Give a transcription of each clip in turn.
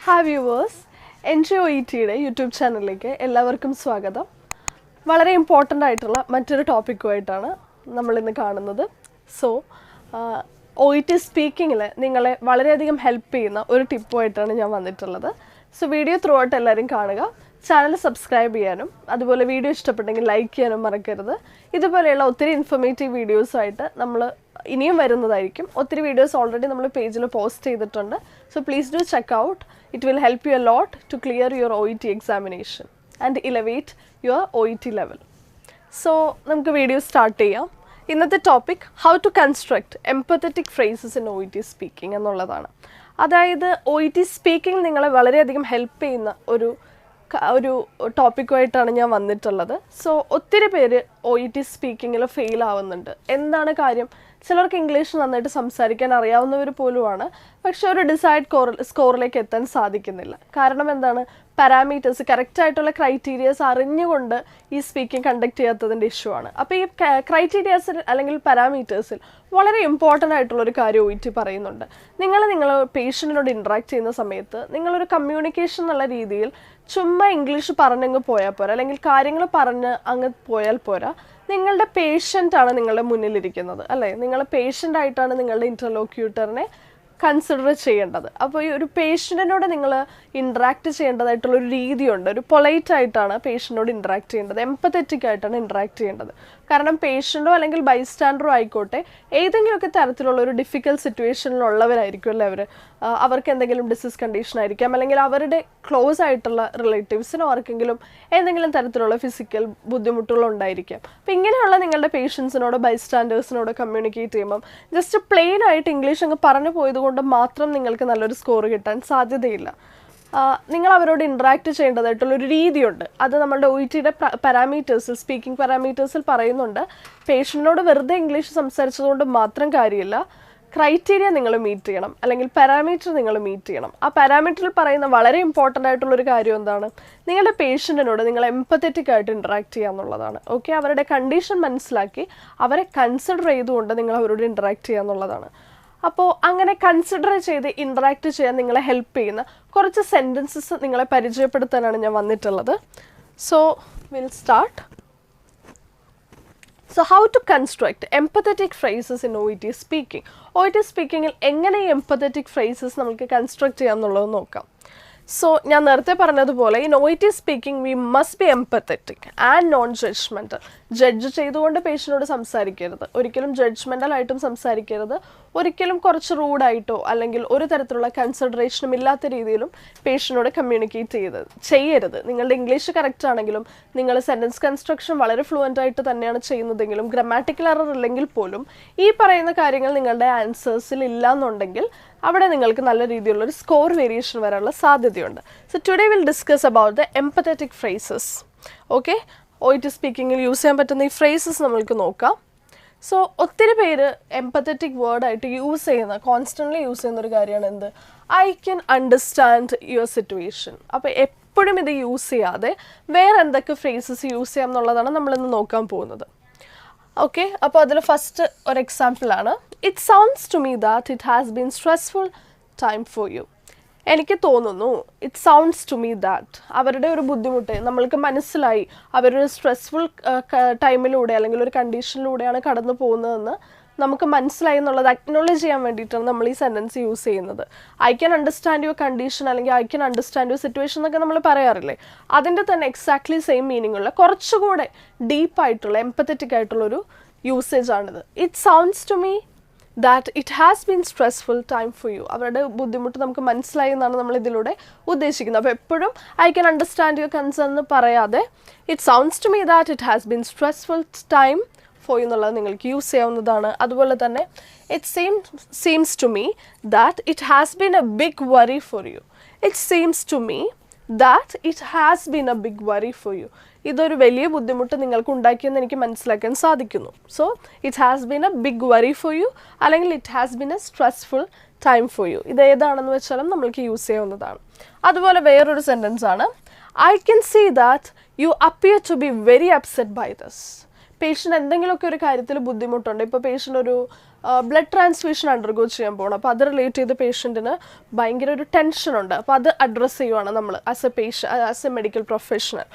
Hi viewers, NJOETയുടെ YouTube ചാനലിലേക്ക് എല്ലാവർക്കും സ്വാഗതം. വളരെ ഇമ്പോർട്ടൻ്റ് ആയിട്ടുള്ള മറ്റൊരു ടോപ്പിക്കുമായിട്ടാണ് നമ്മളിന്ന് കാണുന്നത്. സോ OET സ്പീക്കിങ്ങിൽ നിങ്ങളെ വളരെയധികം ഹെൽപ്പ് ചെയ്യുന്ന ഒരു ടിപ്പുമായിട്ടാണ് ഞാൻ വന്നിട്ടുള്ളത്. സോ വീഡിയോ ത്രൂ ഔട്ട് എല്ലാവരും കാണുക, ചാനൽ സബ്സ്ക്രൈബ് ചെയ്യാനും അതുപോലെ വീഡിയോ ഇഷ്ടപ്പെട്ടെങ്കിൽ ലൈക്ക് ചെയ്യാനും മറക്കരുത്. ഇതുപോലെയുള്ള ഒത്തിരി ഇൻഫർമേറ്റീവ് വീഡിയോസായിട്ട് നമ്മൾ ഇനിയും വരുന്നതായിരിക്കും. ഒത്തിരി വീഡിയോസ് ഓൾറെഡി നമ്മൾ പേജിൽ പോസ്റ്റ് ചെയ്തിട്ടുണ്ട്. So please do check out. It will help you a lot to clear your OET examination and elevate your OET level. So നമുക്ക് വീഡിയോ സ്റ്റാർട്ട് ചെയ്യാം. ഇന്നത്തെ topic how to construct empathetic phrases in OET speaking എന്നുള്ളതാണ്. അതായത് OET speaking നിങ്ങളെ വളരെയധികം help ചെയ്യുന്ന ഒരു ടോപ്പിക്കുമായിട്ടാണ് ഞാൻ വന്നിട്ടുള്ളത്. സോ ഒത്തിരി പേര് OET സ്പീക്കിങ്ങിൽ ഫെയിൽ ആവുന്നുണ്ട്. എന്താണ് കാര്യം? ചിലർക്ക് ഇംഗ്ലീഷ് നന്നായിട്ട് സംസാരിക്കാൻ അറിയാവുന്നവർ പോലുമാണ്, പക്ഷെ ഒരു ഡിസൈഡ് സ്കോറിലേക്ക് എത്താൻ സാധിക്കുന്നില്ല. കാരണം എന്താണ്? പാരാമീറ്റേഴ്സ്, കറക്റ്റായിട്ടുള്ള ക്രൈറ്റീരിയാസ് അറിഞ്ഞുകൊണ്ട് ഈ സ്പീക്കിംഗ് കണ്ടക്ട് ചെയ്യാത്തതിൻ്റെ ഇഷ്യൂ ആണ്. അപ്പോൾ ഈ ക്രൈറ്റീരിയാസിൽ അല്ലെങ്കിൽ പാരാമീറ്റേഴ്സിൽ വളരെ ഇമ്പോർട്ടൻ്റ് ആയിട്ടുള്ളൊരു കാര്യം OET പറയുന്നുണ്ട്. നിങ്ങൾ പേഷ്യൻറ്റിനോട് ഇൻട്രാക്ട് ചെയ്യുന്ന സമയത്ത് നിങ്ങളൊരു കമ്മ്യൂണിക്കേഷൻ എന്നുള്ള രീതിയിൽ ചുമ്മാ ഇംഗ്ലീഷ് പറഞ്ഞങ്ങ് പോയാൽ പോരാ, അല്ലെങ്കിൽ കാര്യങ്ങൾ പറഞ്ഞ് അങ്ങ് പോയാൽ പോരാ. നിങ്ങളുടെ പേഷ്യൻ്റാണ് നിങ്ങളുടെ മുന്നിലിരിക്കുന്നത്, അല്ലേ? നിങ്ങൾ പേഷ്യൻ്റായിട്ടാണ് നിങ്ങളുടെ ഇൻ്റർലോക്യൂട്ടറിനെ കൺസിഡർ ചെയ്യേണ്ടത്. അപ്പോൾ ഈ ഒരു പേഷ്യൻറ്റിനോട് നിങ്ങൾ ഇൻട്രാക്ട് ചെയ്യേണ്ടതായിട്ടുള്ളൊരു രീതിയുണ്ട്. ഒരു പൊളൈറ്റ് ആയിട്ടാണ് പേഷ്യൻറ്റിനോട് ഇൻട്രാക്ട് ചെയ്യേണ്ടത്, എംപത്തറ്റിക് ആയിട്ടാണ് ഇൻട്രാക്ട് ചെയ്യേണ്ടത്. കാരണം പേഷ്യൻറ്റോ അല്ലെങ്കിൽ ബൈസ്റ്റാൻഡറോ ആയിക്കോട്ടെ, ഏതെങ്കിലുമൊക്കെ തരത്തിലുള്ള ഒരു ഡിഫിക്കൽട്ട് സിറ്റുവേഷനിലുള്ളവരായിരിക്കും അല്ലേ അവർ. അവർക്ക് എന്തെങ്കിലും ഡിസീസ് കണ്ടീഷൻ ആയിരിക്കാം, അല്ലെങ്കിൽ അവരുടെ ക്ലോസ് ആയിട്ടുള്ള റിലേറ്റീവ്സിനോ ആർക്കെങ്കിലും എന്തെങ്കിലും തരത്തിലുള്ള ഫിസിക്കൽ ബുദ്ധിമുട്ടുകളുണ്ടായിരിക്കാം. അപ്പോൾ ഇങ്ങനെയുള്ള നിങ്ങളുടെ പേഷ്യൻസിനോട് ബൈസ്റ്റാൻഡേഴ്സിനോട് കമ്മ്യൂണിക്കേറ്റ് ചെയ്യുമ്പം ജസ്റ്റ് പ്ലെയിൻ ആയിട്ട് ഇംഗ്ലീഷ് അങ്ങ് പറഞ്ഞു പോയത് കൊണ്ട് മാത്രം നിങ്ങൾക്ക് നല്ലൊരു സ്കോർ കിട്ടാൻ സാധ്യതയില്ല. നിങ്ങൾ അവരോട് ഇൻട്രാക്ട് ചെയ്യേണ്ടതായിട്ടുള്ളൊരു രീതിയുണ്ട്. അത് നമ്മളുടെ OETയുടെ പാരാമീറ്റേഴ്സിൽ, സ്പീക്കിംഗ് പാരാമീറ്റേഴ്സിൽ പറയുന്നുണ്ട്. പേഷ്യൻറ്റിനോട് വെറുതെ ഇംഗ്ലീഷ് സംസാരിച്ചതുകൊണ്ട് മാത്രം കാര്യമില്ല. ക്രൈറ്റീരിയ നിങ്ങൾ മീറ്റ് ചെയ്യണം, അല്ലെങ്കിൽ പാരാമീറ്റർ നിങ്ങൾ മീറ്റ് ചെയ്യണം. ആ പാരാമീറ്ററിൽ പറയുന്ന വളരെ ഇമ്പോർട്ടൻ്റ് ആയിട്ടുള്ളൊരു കാര്യം എന്താണ്? നിങ്ങളുടെ പേഷ്യൻറ്റിനോട് നിങ്ങൾ എംപത്തറ്റിക് ആയിട്ട് ഇൻട്രാക്ട് ചെയ്യുക എന്നുള്ളതാണ്. ഓക്കെ, അവരുടെ കണ്ടീഷൻ മനസ്സിലാക്കി അവരെ കൺസിഡർ ചെയ്തുകൊണ്ട് നിങ്ങൾ അവരോട് ഇൻട്രാക്ട് ചെയ്യുക എന്നുള്ളതാണ്. അപ്പോൾ അങ്ങനെ കൺസിഡർ ചെയ്ത് ഇൻട്രാക്ട് ചെയ്യാൻ നിങ്ങളെ ഹെൽപ്പ് ചെയ്യുന്ന കുറച്ച് സെൻറ്റൻസസ് നിങ്ങളെ പരിചയപ്പെടുത്താനാണ് ഞാൻ വന്നിട്ടുള്ളത്. So will start. So how to construct empathetic phrases in OET speaking. OET സ്പീക്കിങ്ങിൽ എങ്ങനെ ഈ എംപത്തറ്റിക് ഫ്രേസസ് നമുക്ക് കൺസ്ട്രക്ട് ചെയ്യാം എന്നുള്ളത് നോക്കാം. സോ ഞാൻ നേരത്തെ പറഞ്ഞതുപോലെ in OET speaking we must be empathetic and non judgemental. Judge ചെയ്തുകൊണ്ട് പേഷ്യനോട് സംസാരിക്കരുത്, ഒരിക്കലും ജഡ്ജ്മെൻ്റൽ ആയിട്ടും സംസാരിക്കരുത്, ഒരിക്കലും കുറച്ച് റൂഡായിട്ടോ അല്ലെങ്കിൽ ഒരു തരത്തിലുള്ള കൺസിഡറേഷനും ഇല്ലാത്ത രീതിയിലും പേഷ്യനോട് കമ്മ്യൂണിക്കേറ്റ് ചെയ്യരുത്. നിങ്ങളുടെ ഇംഗ്ലീഷ് കറക്റ്റ് ആണെങ്കിലും നിങ്ങൾ സെൻറ്റൻസ് കൺസ്ട്രക്ഷൻ വളരെ ഫ്ലുവൻ്റ് ആയിട്ട് തന്നെയാണ് ചെയ്യുന്നതെങ്കിലും ഗ്രാമാറ്റിക്കൽ എറർ ഇല്ലെങ്കിൽ പോലും ഈ പറയുന്ന കാര്യങ്ങൾ നിങ്ങളുടെ ആൻസേഴ്സിൽ ഇല്ലയെന്നുണ്ടെങ്കിൽ അവിടെ നിങ്ങൾക്ക് നല്ല രീതിയിലുള്ളൊരു സ്കോർ വേരിയേഷൻ വരാനുള്ള സാധ്യതയുണ്ട്. So today will discuss about the empathetic phrases. Okay, OET സ്പീക്കിങ്ങിൽ യൂസ് ചെയ്യാൻ പറ്റുന്ന ഈ ഫ്രേസസ് നമ്മൾക്ക് നോക്കാം. സോ ഒത്തിരി പേര് എംപത്തറ്റിക് വേർഡായിട്ട് കോൺസ്റ്റൻ്റ്ലി യൂസ് ചെയ്യുന്ന ഒരു കാര്യമാണ് എന്ത്? I can understand your situation. അപ്പോൾ എപ്പോഴും ഇത് യൂസ് ചെയ്യാതെ വേറെ എന്തൊക്കെ ഫ്രേസസ് യൂസ് ചെയ്യാം എന്നുള്ളതാണ് നമ്മളിന്ന് നോക്കാൻ പോകുന്നത്. ഓക്കെ, അപ്പോൾ അതിൽ ഫസ്റ്റ് ഒരു എക്സാമ്പിളാണ്, it sounds to me that it has been stressful time for you. എനിക്ക് തോന്നുന്നു, it sounds to me that, അവരുടെ ഒരു ബുദ്ധിമുട്ട് നമ്മൾക്ക് മനസ്സിലായി, അവരൊരു സ്ട്രെസ്ഫുൾ ടൈമിലൂടെ അല്ലെങ്കിൽ ഒരു കണ്ടീഷനിലൂടെയാണ് കടന്നു പോകുന്നതെന്ന് നമുക്ക് മനസ്സിലായി എന്നുള്ളത് അക്നോളജ് ചെയ്യാൻ വേണ്ടിയിട്ടാണ് നമ്മൾ ഈ സെൻറ്റൻസ് യൂസ് ചെയ്യുന്നത്. I can understand your condition അല്ലെങ്കിൽ I can understand your situation എന്നൊക്കെ നമ്മൾ പറയാറില്ലേ, അതിൻ്റെ തന്നെ എക്സാക്ട്ലി സെയിം മീനിങ് ഉള്ള കുറച്ചുകൂടെ ഡീപ്പായിട്ടുള്ള എംപത്തറ്റിക് ആയിട്ടുള്ളൊരു യൂസേജ് ആണിത്. It sounds to me that it has been stressful time for you. അവരുടെ ബുദ്ധിമുട്ട് നമുക്ക് മനസ്സിലായി എന്നാണ് നമ്മൾ ഇതിലൂടെ ഉദ്ദേശിക്കുന്നത്. അപ്പോൾ എപ്പോഴും I can understand your concern എന്ന് പറയാതെ it sounds to me that it has been stressful time for you എന്നുള്ളത് നിങ്ങൾക്ക് യൂസ് ചെയ്യാവുന്നതാണ്. അതുപോലെ തന്നെ it seems to me that it has been a big worry for you. It seems to me that it has been a big worry for you. ഇതൊരു വലിയ ബുദ്ധിമുട്ട് നിങ്ങൾക്ക് ഉണ്ടാക്കിയെന്ന് എനിക്ക് മനസ്സിലാക്കാൻ സാധിക്കുന്നു. So it has been a big worry for U, അല്ലെങ്കിൽ it has been A stressful time for U. ഇത് ഏതാണെന്ന് വെച്ചാലും നമ്മൾക്ക് യൂസ് ചെയ്യാവുന്നതാണ്. അതുപോലെ വേറൊരു സെൻറ്റൻസ് ആണ്, I can see that you appear to be very upset by this. Patient എന്തെങ്കിലുമൊക്കെ ഒരു കാര്യത്തിൽ ബുദ്ധിമുട്ടുണ്ട്. ഇപ്പോൾ പേഷ്യൻ്റ് ഒരു ബ്ലഡ് ട്രാൻസ്ഫ്യൂഷൻ അണ്ടർഗോ ചെയ്യാൻ പോകണം. അപ്പോൾ അത് റിലേറ്റ് ചെയ്ത് പേഷ്യൻറ്റിന് ഭയങ്കര ഒരു ടെൻഷനുണ്ട്. അപ്പോൾ അത് അഡ്രസ്സ് ചെയ്യുവാണ് നമ്മൾ as a medical professional.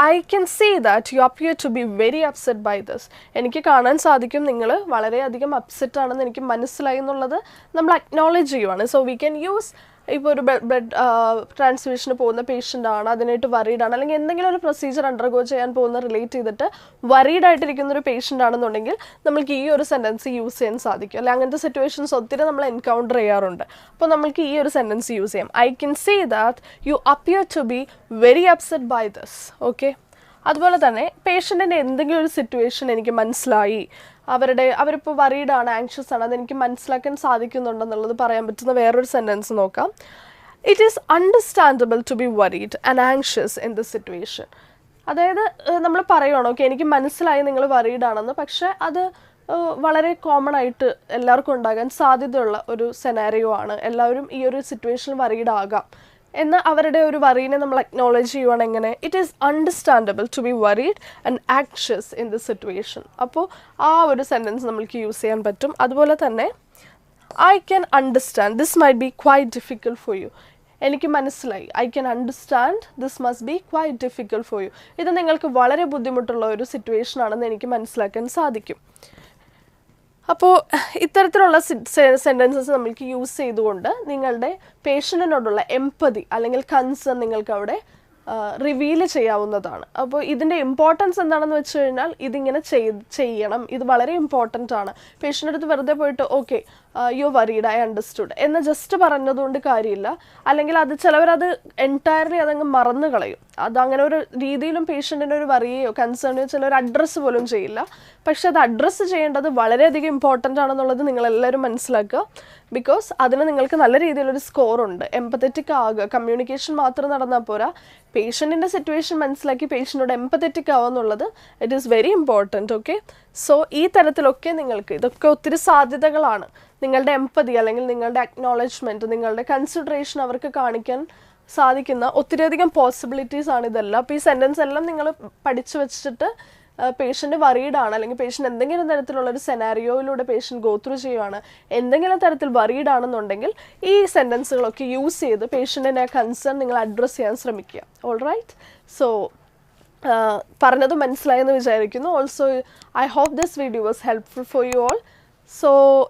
I can see that you appear to be very upset by this. എനിക്ക് കാണാൻ സാധിക്കും നിങ്ങൾ വളരെയധികം അപ്സെറ്റ് ആണെന്ന് എനിക്ക് മനസ്സിലായി എന്നുള്ളത് നമ്മൾ അക്നോളജ് ചെയ്യുവാണ്. സോ വി ക്യാൻ യൂസ് ഇപ്പോൾ ഒരു ബ്ലഡ് ട്രാൻസ്ഫ്യൂഷന് പോകുന്ന പേഷ്യൻ്റ് ആണ്, അതിനായിട്ട് വറീഡ് ആണ്, അല്ലെങ്കിൽ എന്തെങ്കിലും ഒരു പ്രൊസീജിയർ അണ്ടർഗോ ചെയ്യാൻ പോകുന്ന റിലേറ്റ് ചെയ്തിട്ട് വറീഡ് ആയിട്ടിരിക്കുന്ന ഒരു പേഷ്യൻ്റ് ആണെന്നുണ്ടെങ്കിൽ നമ്മൾക്ക് ഈ ഒരു സെൻറ്റൻസ് യൂസ് ചെയ്യാൻ സാധിക്കും. അല്ലെങ്കിൽ അങ്ങനത്തെ സിറ്റുവേഷൻസ് ഒത്തിരി നമ്മൾ എൻകൗണ്ടർ ചെയ്യാറുണ്ട്. അപ്പോൾ നമ്മൾക്ക് ഈ ഒരു സെൻറ്റൻസ് യൂസ് ചെയ്യാം. I can see that you appear to be very upset by this. Okay. അതുപോലെ തന്നെ പേഷ്യൻറ്റിൻ്റെ എന്തെങ്കിലും ഒരു സിറ്റുവേഷൻ എനിക്ക് മനസ്സിലായി, അവരിപ്പോൾ വറീഡാണ്, ആങ്ഷ്യസ് ആണ്, അതെനിക്ക് മനസ്സിലാക്കാൻ സാധിക്കുന്നുണ്ടെന്നുള്ളത് പറയാൻ പറ്റുന്ന വേറൊരു സെൻറ്റൻസ് നോക്കാം. It is understandable to be worried and anxious in this situation. അതായത് നമ്മൾ പറയുകയാണ് ഓക്കെ എനിക്ക് മനസ്സിലായി നിങ്ങൾ വറീഡാണെന്ന്, പക്ഷേ അത് വളരെ കോമൺ ആയിട്ട് എല്ലാവർക്കും ഉണ്ടാകാൻ സാധ്യതയുള്ള ഒരു സെനാരിയോ ആണ്. എല്ലാവരും ഈ ഒരു സിറ്റുവേഷനിൽ വറീഡ് ആകാം എന്ന് അവരുടെ ഒരു വറീനെ നമ്മൾ അക്നോളജ് ചെയ്യുവാണ്. എങ്ങനെ? It is understandable to be worried and anxious in this situation. അപ്പോൾ ആ ഒരു സെൻറ്റൻസ് നമ്മൾക്ക് യൂസ് ചെയ്യാൻ പറ്റും. അതുപോലെ തന്നെ I can understand this might be quite difficult for you. എനിക്ക് മനസ്സിലായി, I can understand this must be quite difficult for you. ഇത് നിങ്ങൾക്ക് വളരെ ബുദ്ധിമുട്ടുള്ള ഒരു സിറ്റുവേഷൻ ആണെന്ന് എനിക്ക് മനസ്സിലാക്കാൻ സാധിക്കും. അപ്പോൾ ഇത്തരത്തിലുള്ള സെൻറ്റൻസസ് നമ്മൾക്ക് യൂസ് ചെയ്തുകൊണ്ട് നിങ്ങളുടെ പേഷ്യൻറ്റിനോടുള്ള എംപതി അല്ലെങ്കിൽ കൺസേൺ നിങ്ങൾക്ക് അവിടെ റിവീൽ ചെയ്യാവുന്നതാണ്. അപ്പോൾ ഇതിൻ്റെ ഇമ്പോർട്ടൻസ് എന്താണെന്ന് വെച്ച് കഴിഞ്ഞാൽ ഇതിങ്ങനെ ചെയ്യണം, ഇത് വളരെ ഇമ്പോർട്ടൻ്റ് ആണ്. പേഷ്യൻ്റെ അടുത്ത് വെറുതെ പോയിട്ട് okay you worried I understood എന്ന് ജസ്റ്റ് പറഞ്ഞതുകൊണ്ട് കാര്യമില്ല. അല്ലെങ്കിൽ അത് ചിലവരത് എൻറ്റയർലി അതങ്ങ് മറന്നു കളയും. അതങ്ങനെ ഒരു രീതിയിലും പേഷ്യൻറ്റിൻ്റെ ഒരു വറിയോ കൺസേണോ ചിലർ അഡ്രസ്സ് പോലും ചെയ്യില്ല. പക്ഷെ അത് അഡ്രസ്സ് ചെയ്യേണ്ടത് വളരെയധികം ഇമ്പോർട്ടൻ്റ് ആണെന്നുള്ളത് നിങ്ങളെല്ലാവരും മനസ്സിലാക്കുക. ബിക്കോസ് അതിന് നിങ്ങൾക്ക് നല്ല രീതിയിലൊരു സ്കോറുണ്ട്. എംപത്തറ്റിക് ആകുക, കമ്മ്യൂണിക്കേഷൻ മാത്രം നടന്നാൽ പോരാ, പേഷ്യൻറ്റിൻ്റെ സിറ്റുവേഷൻ മനസ്സിലാക്കി പേഷ്യൻറ്റിനോട് എംപത്തറ്റിക് ആവുക എന്നുള്ളത് it is very important. Okay. So ഈ തരത്തിലൊക്കെ നിങ്ങൾക്ക് ഇതൊക്കെ ഒത്തിരി സാധ്യതകളാണ്. നിങ്ങളുടെ എംപതി അല്ലെങ്കിൽ നിങ്ങളുടെ അക്നോളജ്മെൻറ്റ്, നിങ്ങളുടെ കൺസിഡറേഷൻ അവർക്ക് കാണിക്കാൻ സാധിക്കുന്ന ഒത്തിരിയധികം പോസിബിലിറ്റീസ് ആണ് ഇതെല്ലാം. അപ്പോൾ ഈ സെൻറ്റൻസ് എല്ലാം നിങ്ങൾ പഠിച്ചു വെച്ചിട്ട് പേഷ്യൻ്റ് വറീഡാണ് അല്ലെങ്കിൽ പേഷ്യൻ്റ് എന്തെങ്കിലും തരത്തിലുള്ളൊരു സെനാരിയോയിലൂടെ പേഷ്യൻ്റ് ഗോ ത്രൂ ചെയ്യുകയാണ്, എന്തെങ്കിലും തരത്തിൽ വറീഡാണെന്നുണ്ടെങ്കിൽ ഈ സെൻറ്റൻസുകളൊക്കെ യൂസ് ചെയ്ത് പേഷ്യൻറ്റിൻ്റെ കൺസേൺ നിങ്ങൾ അഡ്രസ്സ് ചെയ്യാൻ ശ്രമിക്കുക. All right. സോ പറഞ്ഞത് മനസ്സിലായെന്ന് വിചാരിക്കുന്നു. Also I hope this video was helpful for you all. So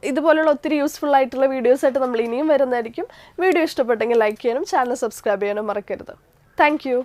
ഇതുപോലുള്ള ഒത്തിരി യൂസ്ഫുൾ ആയിട്ടുള്ള വീഡിയോസായിട്ട് നമ്മൾ ഇനിയും വരുന്നതായിരിക്കും. വീഡിയോ ഇഷ്ടപ്പെട്ടെങ്കിൽ ലൈക്ക് ചെയ്യാനും ചാനൽ സബ്സ്ക്രൈബ് ചെയ്യാനും മറക്കരുത്. Thank you.